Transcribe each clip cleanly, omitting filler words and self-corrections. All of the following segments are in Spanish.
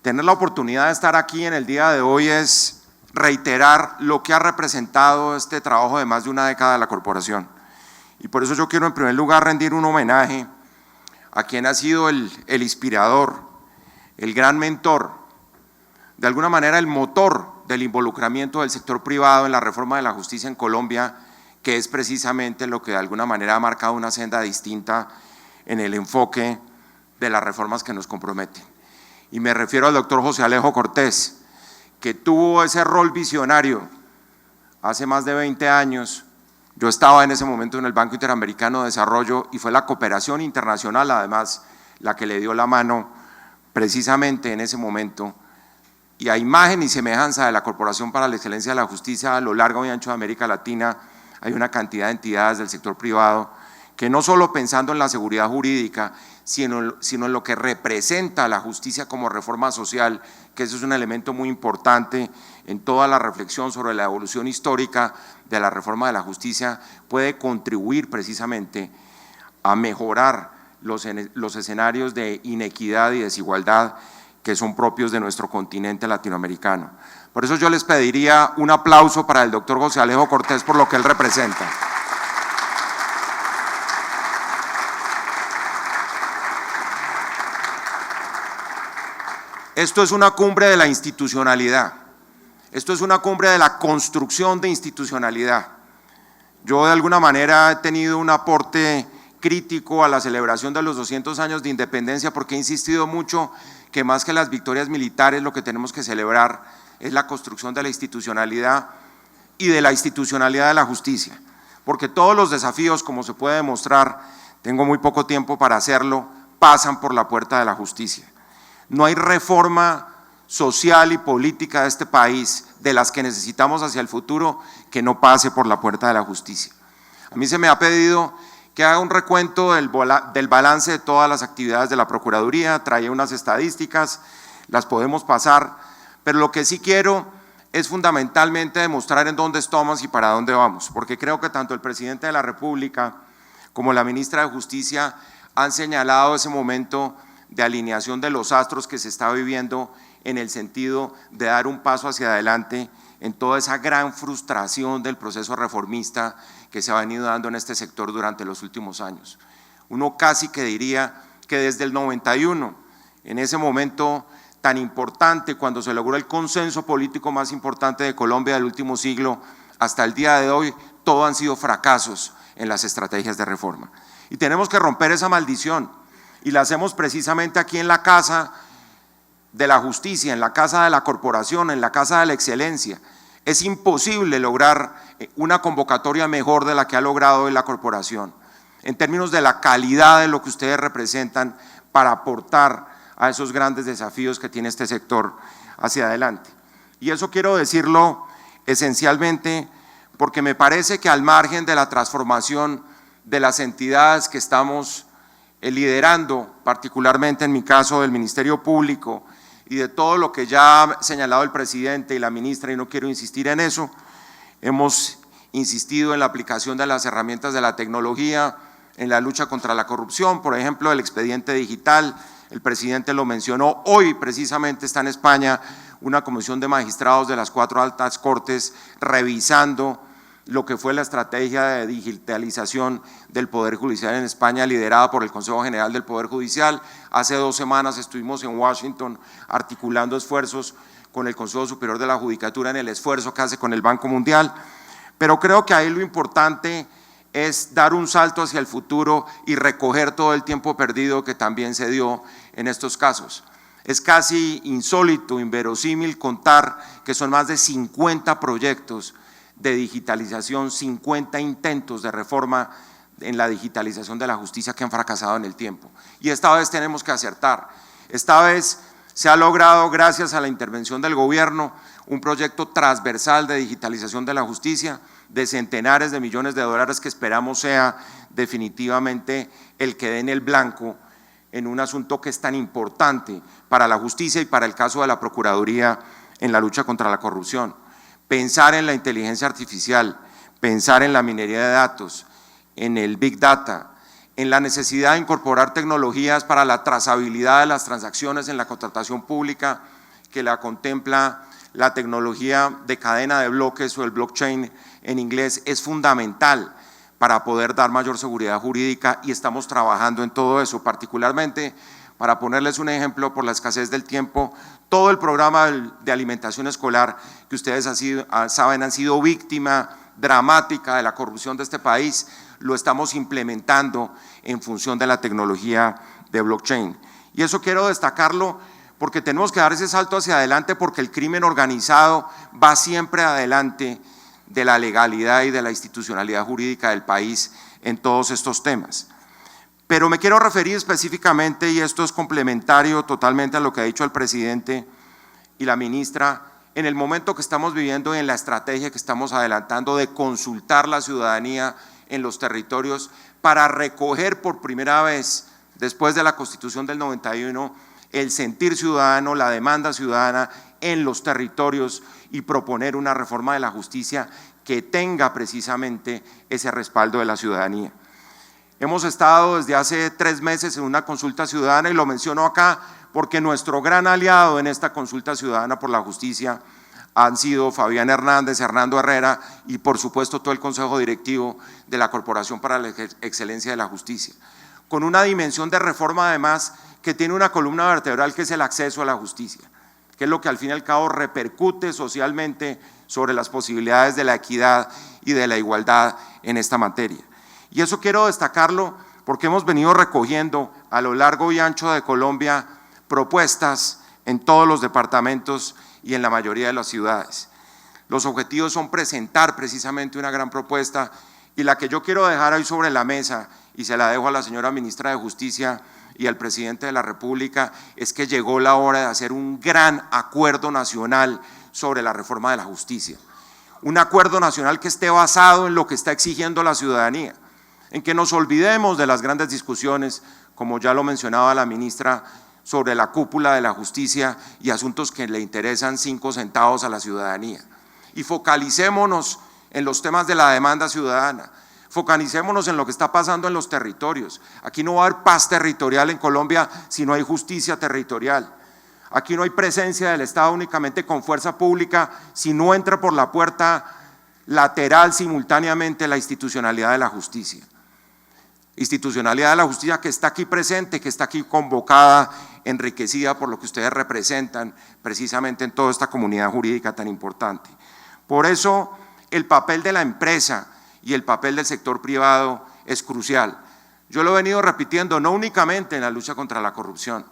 tener la oportunidad de estar aquí en el día de hoy es reiterar lo que ha representado este trabajo de más de una década de la corporación. Y por eso yo quiero en primer lugar rendir un homenaje a quien ha sido el inspirador, el gran mentor, de alguna manera el motor del involucramiento del sector privado en la reforma de la justicia en Colombia, que es precisamente lo que de alguna manera ha marcado una senda distinta en el enfoque de las reformas que nos comprometen. Y me refiero al doctor José Alejo Cortés, que tuvo ese rol visionario hace más de 20 años. Yo estaba en ese momento en el Banco Interamericano de Desarrollo y fue la cooperación internacional además la que le dio la mano precisamente en ese momento, y a imagen y semejanza de la Corporación para la Excelencia de la Justicia a lo largo y ancho de América Latina hay una cantidad de entidades del sector privado que no solo pensando en la seguridad jurídica, sino en lo que representa la justicia como reforma social, que eso es un elemento muy importante en toda la reflexión sobre la evolución histórica de la reforma de la justicia, puede contribuir precisamente a mejorar los escenarios de inequidad y desigualdad que son propios de nuestro continente latinoamericano. Por eso yo les pediría un aplauso para el doctor José Alejo Cortés por lo que él representa. Esto es una cumbre de la institucionalidad, esto es una cumbre de la construcción de institucionalidad. Yo de alguna manera he tenido un aporte crítico a la celebración de los 200 años de independencia porque he insistido mucho que más que las victorias militares lo que tenemos que celebrar es la construcción de la institucionalidad y de la institucionalidad de la justicia, porque todos los desafíos, como se puede demostrar, tengo muy poco tiempo para hacerlo, pasan por la puerta de la justicia. No hay reforma social y política de este país, de las que necesitamos hacia el futuro, que no pase por la puerta de la justicia. A mí se me ha pedido que haga un recuento del balance de todas las actividades de la Procuraduría, traía unas estadísticas, las podemos pasar, pero lo que sí quiero es fundamentalmente demostrar en dónde estamos y para dónde vamos, porque creo que tanto el presidente de la República como la ministra de Justicia han señalado ese momento de alineación de los astros que se está viviendo en el sentido de dar un paso hacia adelante en toda esa gran frustración del proceso reformista que se ha venido dando en este sector durante los últimos años. Uno casi que diría que desde el 91, en ese momento tan importante, cuando se logró el consenso político más importante de Colombia del último siglo, hasta el día de hoy, todo han sido fracasos en las estrategias de reforma. Y tenemos que romper esa maldición, y la hacemos precisamente aquí en la Casa de la Justicia, en la Casa de la Corporación, en la Casa de la Excelencia. Es imposible lograr una convocatoria mejor de la que ha logrado hoy la Corporación, en términos de la calidad de lo que ustedes representan para aportar a esos grandes desafíos que tiene este sector hacia adelante. Y eso quiero decirlo esencialmente porque me parece que al margen de la transformación de las entidades que estamos liderando, particularmente en mi caso del Ministerio Público, y de todo lo que ya ha señalado el presidente y la ministra, y no quiero insistir en eso, hemos insistido en la aplicación de las herramientas de la tecnología, en la lucha contra la corrupción, por ejemplo, el expediente digital, el presidente lo mencionó, hoy precisamente está en España una comisión de magistrados de las 4 altas cortes revisando lo que fue la estrategia de digitalización del Poder Judicial en España, liderada por el Consejo General del Poder Judicial. Hace 2 semanas estuvimos en Washington articulando esfuerzos con el Consejo Superior de la Judicatura en el esfuerzo que hace con el Banco Mundial, pero creo que ahí lo importante es dar un salto hacia el futuro y recoger todo el tiempo perdido que también se dio en estos casos. Es casi insólito, inverosímil contar que son más de 50 proyectos de digitalización, 50 intentos de reforma en la digitalización de la justicia que han fracasado en el tiempo. Y esta vez tenemos que acertar. Esta vez se ha logrado, gracias a la intervención del gobierno, un proyecto transversal de digitalización de la justicia de centenares de millones de dólares que esperamos sea definitivamente el que dé en el blanco en un asunto que es tan importante para la justicia y para el caso de la Procuraduría en la lucha contra la corrupción. Pensar en la inteligencia artificial, pensar en la minería de datos, en el Big Data, en la necesidad de incorporar tecnologías para la trazabilidad de las transacciones en la contratación pública, que la contempla la tecnología de cadena de bloques o el blockchain en inglés, es fundamental para poder dar mayor seguridad jurídica y estamos trabajando en todo eso, particularmente, para ponerles un ejemplo por la escasez del tiempo, todo el programa de alimentación escolar que ustedes saben han sido víctima dramática de la corrupción de este país, lo estamos implementando en función de la tecnología de blockchain. Y eso quiero destacarlo porque tenemos que dar ese salto hacia adelante porque el crimen organizado va siempre adelante de la legalidad y de la institucionalidad jurídica del país en todos estos temas. Pero me quiero referir específicamente, y esto es complementario totalmente a lo que ha dicho el presidente y la ministra, en el momento que estamos viviendo y en la estrategia que estamos adelantando de consultar la ciudadanía en los territorios para recoger por primera vez, después de la Constitución del 91, el sentir ciudadano, la demanda ciudadana en los territorios y proponer una reforma de la justicia que tenga precisamente ese respaldo de la ciudadanía. Hemos estado desde hace 3 meses en una consulta ciudadana y lo menciono acá porque nuestro gran aliado en esta consulta ciudadana por la justicia han sido Fabián Hernández, Hernando Herrera y por supuesto todo el Consejo Directivo de la Corporación para la Excelencia de la Justicia, con una dimensión de reforma además que tiene una columna vertebral que es el acceso a la justicia, que es lo que al fin y al cabo repercute socialmente sobre las posibilidades de la equidad y de la igualdad en esta materia. Y eso quiero destacarlo porque hemos venido recogiendo a lo largo y ancho de Colombia propuestas en todos los departamentos y en la mayoría de las ciudades. Los objetivos son presentar precisamente una gran propuesta y la que yo quiero dejar hoy sobre la mesa, y se la dejo a la señora ministra de Justicia y al presidente de la República, es que llegó la hora de hacer un gran acuerdo nacional sobre la reforma de la justicia. Un acuerdo nacional que esté basado en lo que está exigiendo la ciudadanía, en que nos olvidemos de las grandes discusiones, como ya lo mencionaba la ministra, sobre la cúpula de la justicia y asuntos que le interesan 5 centavos a la ciudadanía. Y focalicémonos en los temas de la demanda ciudadana, focalicémonos en lo que está pasando en los territorios. Aquí no va a haber paz territorial en Colombia si no hay justicia territorial. Aquí no hay presencia del Estado únicamente con fuerza pública si no entra por la puerta lateral simultáneamente la institucionalidad de la justicia. Institucionalidad de la justicia que está aquí presente, que está aquí convocada, enriquecida por lo que ustedes representan precisamente en toda esta comunidad jurídica tan importante. Por eso el papel de la empresa y el papel del sector privado es crucial. Yo lo he venido repitiendo no únicamente en la lucha contra la corrupción,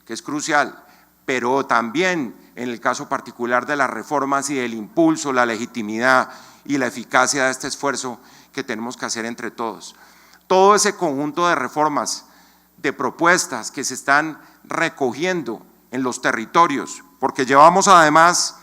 que es crucial, pero también en el caso particular de las reformas y del impulso, la legitimidad y la eficacia de este esfuerzo que tenemos que hacer entre todos. Todo ese conjunto de reformas, de propuestas que se están recogiendo en los territorios, porque llevamos además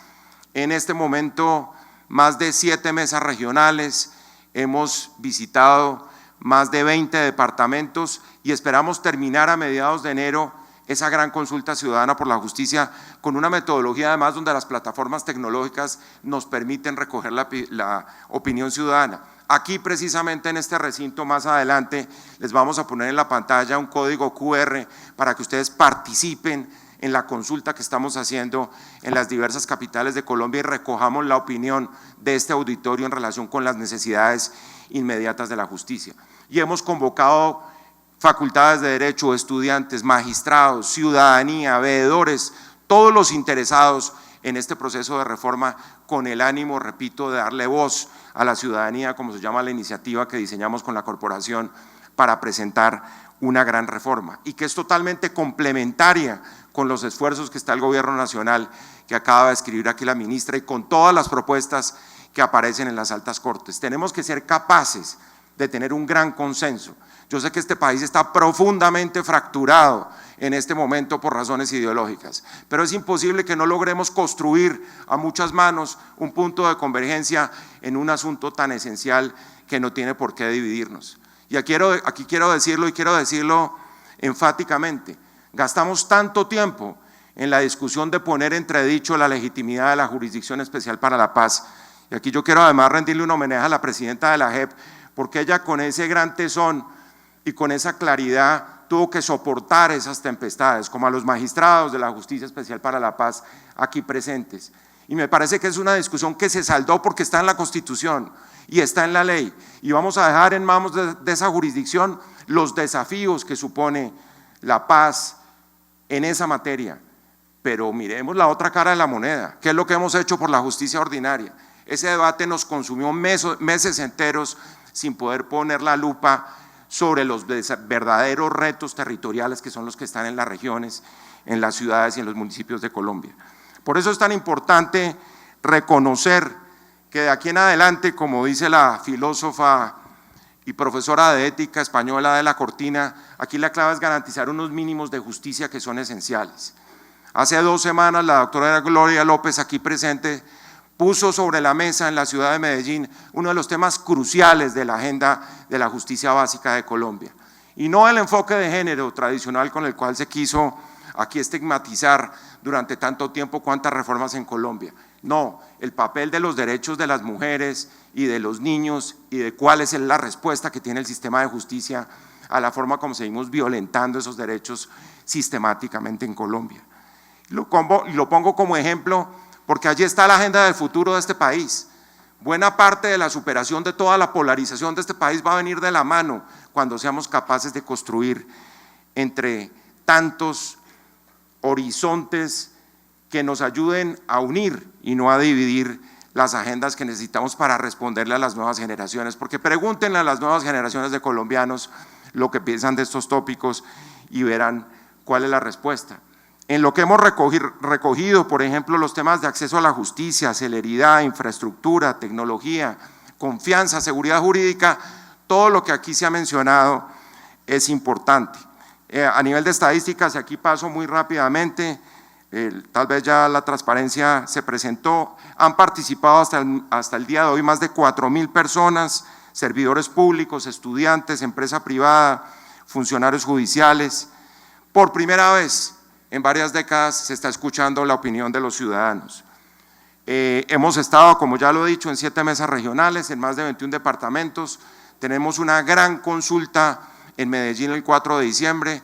en este momento más de 7 mesas regionales, hemos visitado más de 20 departamentos y esperamos terminar a mediados de enero esa gran consulta ciudadana por la justicia con una metodología además donde las plataformas tecnológicas nos permiten recoger la opinión ciudadana. Aquí precisamente en este recinto más adelante les vamos a poner en la pantalla un código QR para que ustedes participen en la consulta que estamos haciendo en las diversas capitales de Colombia y recojamos la opinión de este auditorio en relación con las necesidades inmediatas de la justicia. Y hemos convocado facultades de derecho, estudiantes, magistrados, ciudadanía, veedores, todos los interesados en este proceso de reforma con el ánimo, repito, de darle voz a la ciudadanía, como se llama la iniciativa que diseñamos con la corporación para presentar una gran reforma y que es totalmente complementaria con los esfuerzos que está el gobierno nacional que acaba de escribir aquí la ministra y con todas las propuestas que aparecen en las altas cortes. Tenemos que ser capaces de tener un gran consenso. Yo sé que este país está profundamente fracturado en este momento por razones ideológicas, pero es imposible que no logremos construir a muchas manos un punto de convergencia en un asunto tan esencial que no tiene por qué dividirnos. Y aquí quiero decirlo y quiero decirlo enfáticamente, gastamos tanto tiempo en la discusión de poner entredicho la legitimidad de la Jurisdicción Especial para la Paz, y aquí yo quiero además rendirle un homenaje a la presidenta de la JEP, porque ella con ese gran tesón y con esa claridad tuvo que soportar esas tempestades, como a los magistrados de la Justicia Especial para la Paz aquí presentes. Y me parece que es una discusión que se saldó porque está en la Constitución y está en la ley, y vamos a dejar en manos de esa jurisdicción los desafíos que supone la paz en esa materia. Pero miremos la otra cara de la moneda, ¿qué es lo que hemos hecho por la justicia ordinaria? Ese debate nos consumió meses enteros sin poder poner la lupa sobre los verdaderos retos territoriales que son los que están en las regiones, en las ciudades y en los municipios de Colombia. Por eso es tan importante reconocer que de aquí en adelante, como dice la filósofa y profesora de ética española Adela Cortina, aquí la clave es garantizar unos mínimos de justicia que son esenciales. Hace 2 semanas la doctora Gloria López, aquí presente, puso sobre la mesa en la ciudad de Medellín uno de los temas cruciales de la agenda de la justicia básica de Colombia. Y no el enfoque de género tradicional con el cual se quiso aquí estigmatizar durante tanto tiempo cuántas reformas en Colombia. No, el papel de los derechos de las mujeres y de los niños y de cuál es la respuesta que tiene el sistema de justicia a la forma como seguimos violentando esos derechos sistemáticamente en Colombia. Lo pongo como ejemplo porque allí está la agenda del futuro de este país. Buena parte de la superación de toda la polarización de este país va a venir de la mano cuando seamos capaces de construir entre tantos horizontes que nos ayuden a unir y no a dividir las agendas que necesitamos para responderle a las nuevas generaciones, porque pregúntenle a las nuevas generaciones de colombianos lo que piensan de estos tópicos y verán cuál es la respuesta. En lo que hemos recogido, por ejemplo, los temas de acceso a la justicia, celeridad, infraestructura, tecnología, confianza, seguridad jurídica, todo lo que aquí se ha mencionado es importante. A nivel de estadísticas, y aquí paso muy rápidamente, tal vez ya la transparencia se presentó, han participado hasta el día de hoy más de 4.000 personas, servidores públicos, estudiantes, empresa privada, funcionarios judiciales. Por primera vez en varias décadas se está escuchando la opinión de los ciudadanos. Hemos estado, como ya lo he dicho, en 7 mesas regionales, en más de 21 departamentos, tenemos una gran consulta en Medellín el 4 de diciembre,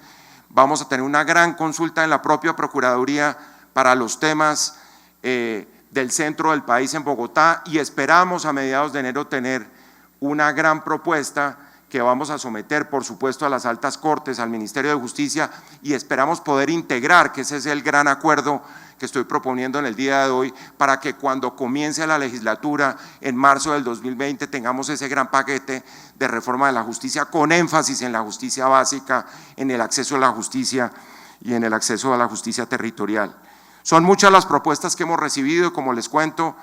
vamos a tener una gran consulta en la propia Procuraduría para los temas del centro del país en Bogotá y esperamos a mediados de enero tener una gran propuesta que vamos a someter, por supuesto, a las altas cortes, al Ministerio de Justicia y esperamos poder integrar, que ese es el gran acuerdo que estoy proponiendo en el día de hoy, para que cuando comience la legislatura en marzo del 2020 tengamos ese gran paquete de reforma de la justicia con énfasis en la justicia básica, en el acceso a la justicia y en el acceso a la justicia territorial. Son muchas las propuestas que hemos recibido, como les cuento,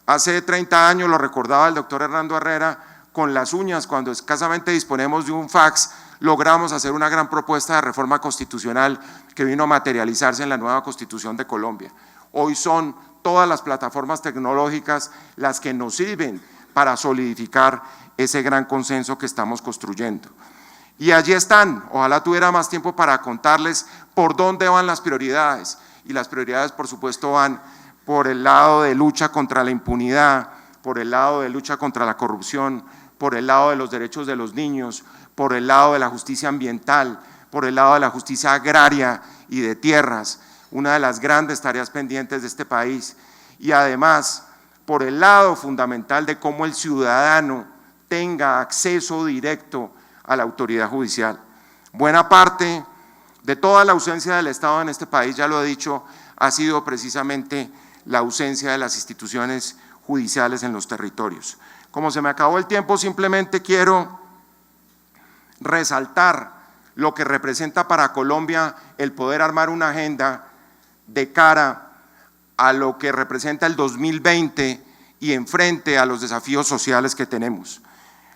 hace 30 años, lo recordaba el doctor Hernando Herrera, con las uñas, cuando escasamente disponemos de un fax, logramos hacer una gran propuesta de reforma constitucional que vino a materializarse en la nueva Constitución de Colombia. Hoy son todas las plataformas tecnológicas las que nos sirven para solidificar ese gran consenso que estamos construyendo. Y allí están, ojalá tuviera más tiempo para contarles por dónde van las prioridades, y las prioridades por supuesto van por el lado de lucha contra la impunidad, por el lado de lucha contra la corrupción, por el lado de los derechos de los niños, por el lado de la justicia ambiental, por el lado de la justicia agraria y de tierras, una de las grandes tareas pendientes de este país, y además por el lado fundamental de cómo el ciudadano tenga acceso directo a la autoridad judicial. Buena parte de toda la ausencia del Estado en este país, ya lo he dicho, ha sido precisamente la ausencia de las instituciones judiciales en los territorios. Como se me acabó el tiempo, simplemente quiero resaltar lo que representa para Colombia el poder armar una agenda de cara a lo que representa el 2020 y enfrente a los desafíos sociales que tenemos.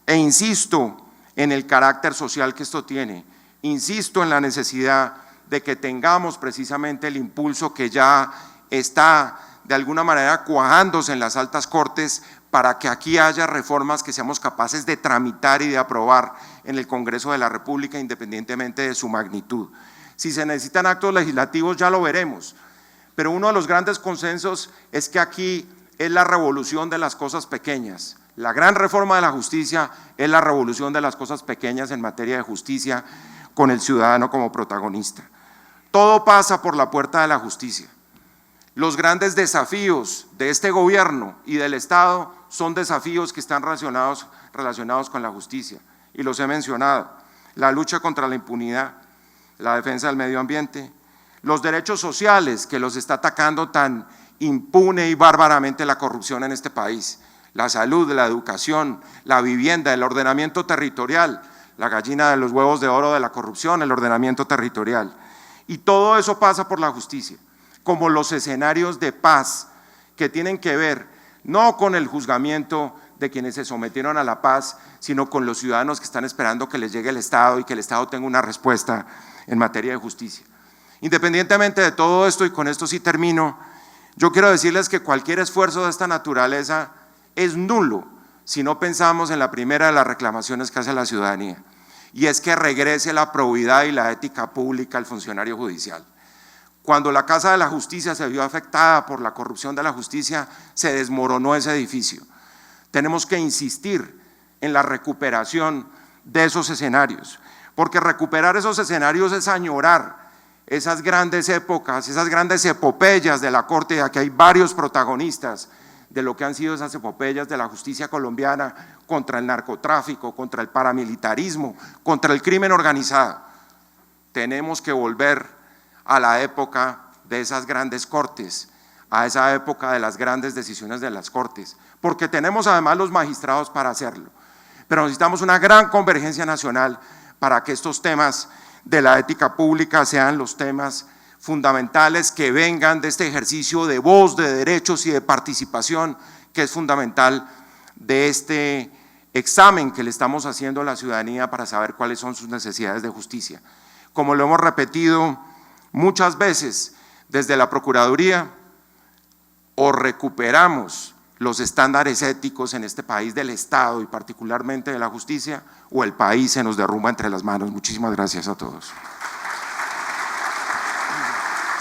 E insisto en el carácter social que esto tiene, insisto en la necesidad de que tengamos precisamente el impulso que ya está de alguna manera cuajándose en las altas cortes para que aquí haya reformas que seamos capaces de tramitar y de aprobar en el Congreso de la República independientemente de su magnitud. Si se necesitan actos legislativos ya lo veremos, pero uno de los grandes consensos es que aquí es la revolución de las cosas pequeñas. La gran reforma de la justicia es la revolución de las cosas pequeñas en materia de justicia, con el ciudadano como protagonista. Todo pasa por la puerta de la justicia. Los grandes desafíos de este gobierno y del Estado son desafíos que están relacionados con la justicia, y los he mencionado: la lucha contra la impunidad, la defensa del medio ambiente, los derechos sociales, que los está atacando tan impune y bárbaramente la corrupción en este país, la salud, la educación, la vivienda, el ordenamiento territorial, la gallina de los huevos de oro de la corrupción, el ordenamiento territorial. Y todo eso pasa por la justicia, como los escenarios de paz que tienen que ver no con el juzgamiento de quienes se sometieron a la paz, sino con los ciudadanos que están esperando que les llegue el Estado y que el Estado tenga una respuesta en materia de justicia. Independientemente de todo esto, y con esto sí termino, yo quiero decirles que cualquier esfuerzo de esta naturaleza es nulo si no pensamos en la primera de las reclamaciones que hace la ciudadanía, y es que regrese la probidad y la ética pública al funcionario judicial. Cuando la Casa de la Justicia se vio afectada por la corrupción de la justicia, se desmoronó ese edificio. Tenemos que insistir en la recuperación de esos escenarios, porque recuperar esos escenarios es añorar esas grandes épocas, esas grandes epopeyas de la Corte, ya que hay varios protagonistas de lo que han sido esas epopeyas de la justicia colombiana contra el narcotráfico, contra el paramilitarismo, contra el crimen organizado. Tenemos que volver a la época de esas grandes cortes, a esa época de las grandes decisiones de las cortes, porque tenemos además los magistrados para hacerlo, pero necesitamos una gran convergencia nacional para que estos temas de la ética pública sean los temas fundamentales que vengan de este ejercicio de voz, de derechos y de participación que es fundamental de este examen que le estamos haciendo a la ciudadanía para saber cuáles son sus necesidades de justicia. Como lo hemos repetido muchas veces, desde la Procuraduría, o recuperamos los estándares éticos en este país del Estado y particularmente de la justicia, o el país se nos derrumba entre las manos. Muchísimas gracias a todos.